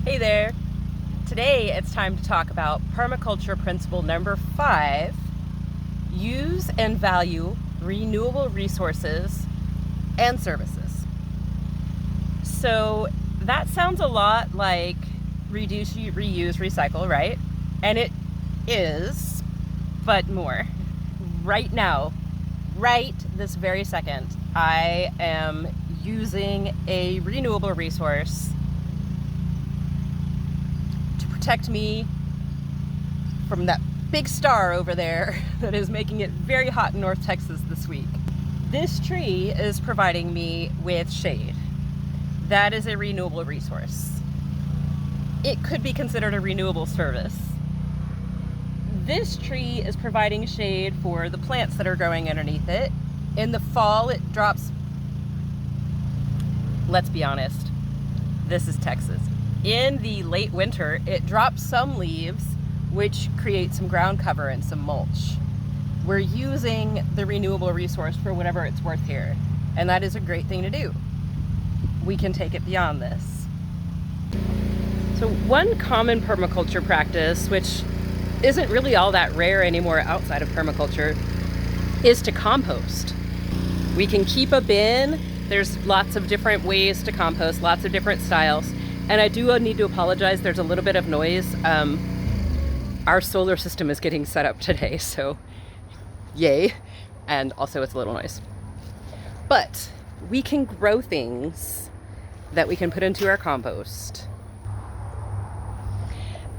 Hey there! Today it's time to talk about permaculture principle number 5, use and value renewable resources and services. So that sounds a lot like reduce, reuse, recycle, right? And it is, but more. Right now, right this very second, I am using a renewable resource to protect me from that big star over there that is making it very hot in North Texas this week. This tree is providing me with shade. That is a renewable resource. It could be considered a renewable service. This tree is providing shade for the plants that are growing underneath it. In the fall, it drops, let's be honest, this is Texas. In the late winter, it drops some leaves, which create some ground cover and some mulch. We're using the renewable resource for whatever it's worth here, and that is a great thing to do. We can take it beyond this. So one common permaculture practice, which isn't really all that rare anymore outside of permaculture, is to compost. We can keep a bin. There's lots of different ways to compost, lots of different styles. And I do need to apologize, there's a little bit of noise. Our solar system is getting set up today, so yay. And also it's a little noise. But we can grow things that we can put into our compost.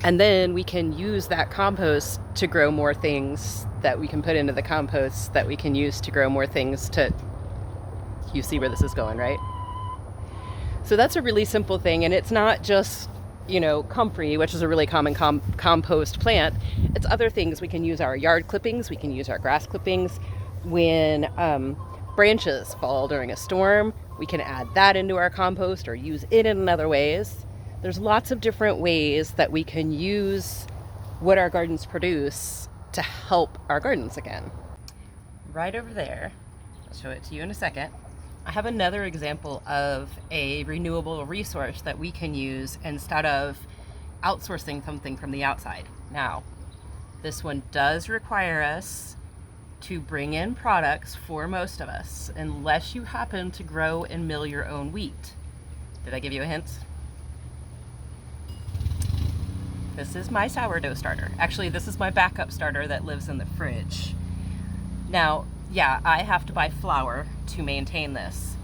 And then we can use that compost to grow more things that we can put into the compost that we can use to grow more things to, you see where this is going, right? So that's a really simple thing, and it's not just, comfrey, which is a really common compost plant. It's other things. We can use our yard clippings, we can use our grass clippings. When branches fall during a storm, we can add that into our compost or use it in other ways. There's lots of different ways that we can use what our gardens produce to help our gardens again. Right over there, I'll show it to you in a second, I have another example of a renewable resource that we can use instead of outsourcing something from the outside. Now, this one does require us to bring in products for most of us, unless you happen to grow and mill your own wheat. Did I give you a hint? This is my sourdough starter. Actually, this is my backup starter that lives in the fridge. Now, yeah, I have to buy flour to maintain this.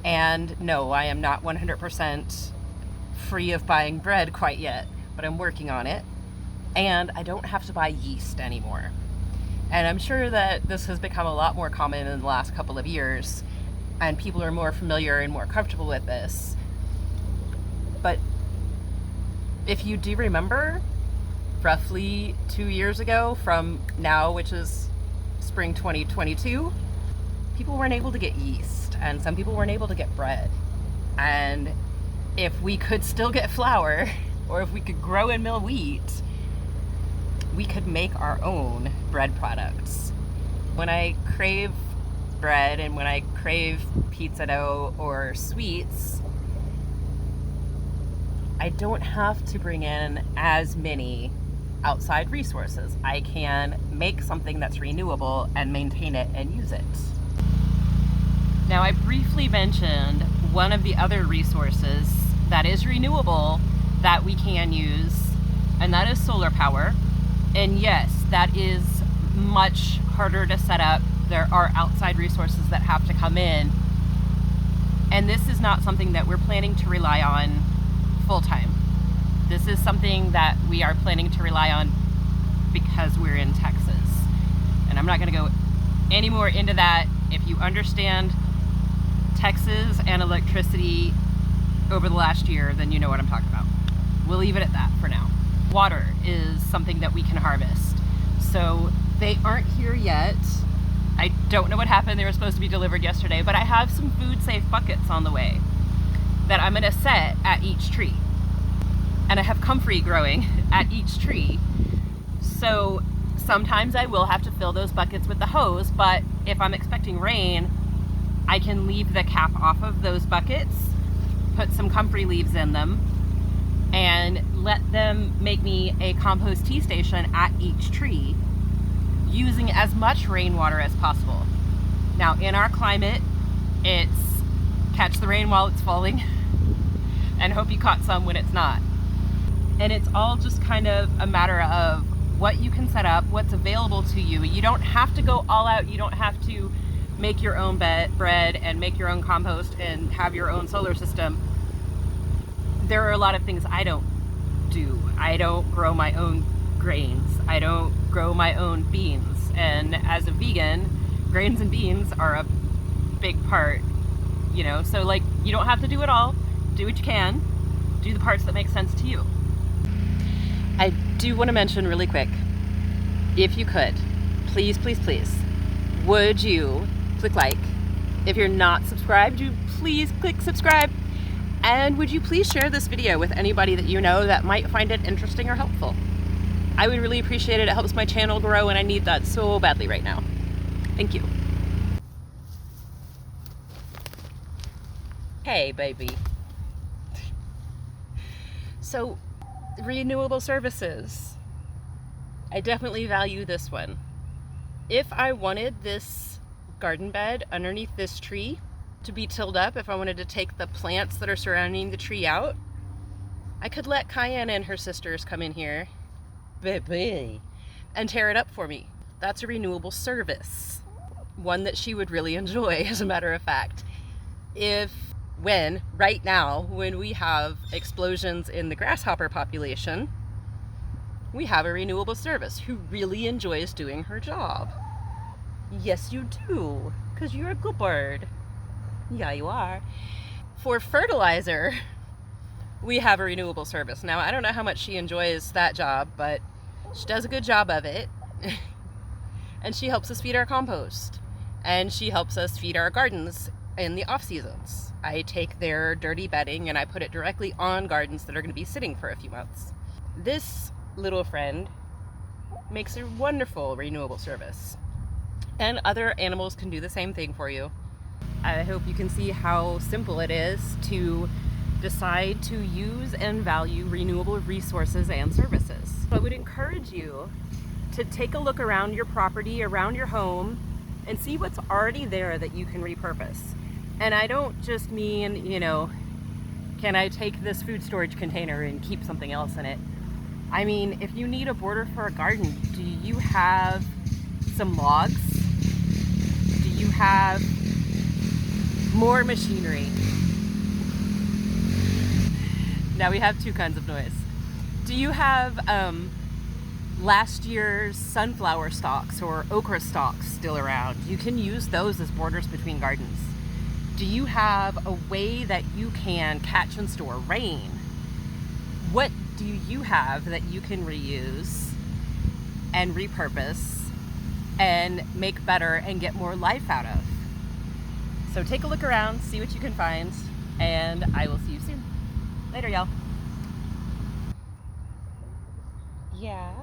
And no, I am not 100% free of buying bread quite yet, but I'm working on it. And I don't have to buy yeast anymore. And I'm sure that this has become a lot more common in the last couple of years, and people are more familiar and more comfortable with this. But if you do remember, roughly 2 years ago from now, which is spring 2022, people weren't able to get yeast, and some people weren't able to get bread. And if we could still get flour, or if we could grow and mill wheat, we could make our own bread products. When I crave bread and when I crave pizza dough or sweets, I don't have to bring in as many outside resources. I can make something that's renewable and maintain it and use it. Now, I briefly mentioned one of the other resources that is renewable that we can use, and that is solar power. And yes, that is much harder to set up. There are outside resources that have to come in. And this is not something that we're planning to rely on full time. This is something that we are planning to rely on because we're in Texas. And I'm not going to go any more into that. If you understand Texas and electricity over the last year, then you know what I'm talking about. We'll leave it at that for now. Water is something that we can harvest. So they aren't here yet. I don't know what happened. They were supposed to be delivered yesterday, but I have some food safe buckets on the way that I'm going to set at each tree. And I have comfrey growing at each tree. So sometimes I will have to fill those buckets with the hose, but if I'm expecting rain, I can leave the cap off of those buckets, put some comfrey leaves in them, and let them make me a compost tea station at each tree, using as much rainwater as possible. Now, in our climate, it's catch the rain while it's falling and hope you caught some when it's not. And it's all just kind of a matter of what you can set up, what's available to you. You don't have to go all out. You don't have to make your own bread and make your own compost and have your own solar system. There are a lot of things I don't do. I don't grow my own grains. I don't grow my own beans. And as a vegan, grains and beans are a big part, you know? So like, you don't have to do it all. Do what you can. Do the parts that make sense to you. I do want to mention really quick, if you could, please, please, please, would you click like? If you're not subscribed, you please click subscribe. And would you please share this video with anybody that you know that might find it interesting or helpful? I would really appreciate it. It helps my channel grow and I need that so badly right now. Thank you. Hey, baby. So, Renewable Services. I definitely value this one. If I wanted this garden bed underneath this tree to be tilled up, if I wanted to take the plants that are surrounding the tree out, I could let Cayenne and her sisters come in here, baby, and tear it up for me. That's a renewable service. One that she would really enjoy, as a matter of fact. Right now, when we have explosions in the grasshopper population, we have a renewable service who really enjoys doing her job. Yes, you do, because you're a good bird. Yeah, you are. For fertilizer, we have a renewable service. Now, I don't know how much she enjoys that job, but she does a good job of it. And she helps us feed our compost. And she helps us feed our gardens in the off seasons. I take their dirty bedding and I put it directly on gardens that are going to be sitting for a few months. This little friend makes a wonderful renewable service. And other animals can do the same thing for you. I hope you can see how simple it is to decide to use and value renewable resources and services. I would encourage you to take a look around your property, around your home, and see what's already there that you can repurpose. And I don't just mean, you know, can I take this food storage container and keep something else in it? I mean, if you need a border for a garden, do you have some logs? Do you have more machinery? Now we have two kinds of noise. Do you have last year's sunflower stalks or okra stalks still around? You can use those as borders between gardens. Do you have a way that you can catch and store rain? What do you have that you can reuse and repurpose and make better and get more life out of? So take a look around, see what you can find, and I will see you soon. Later, y'all. Yeah.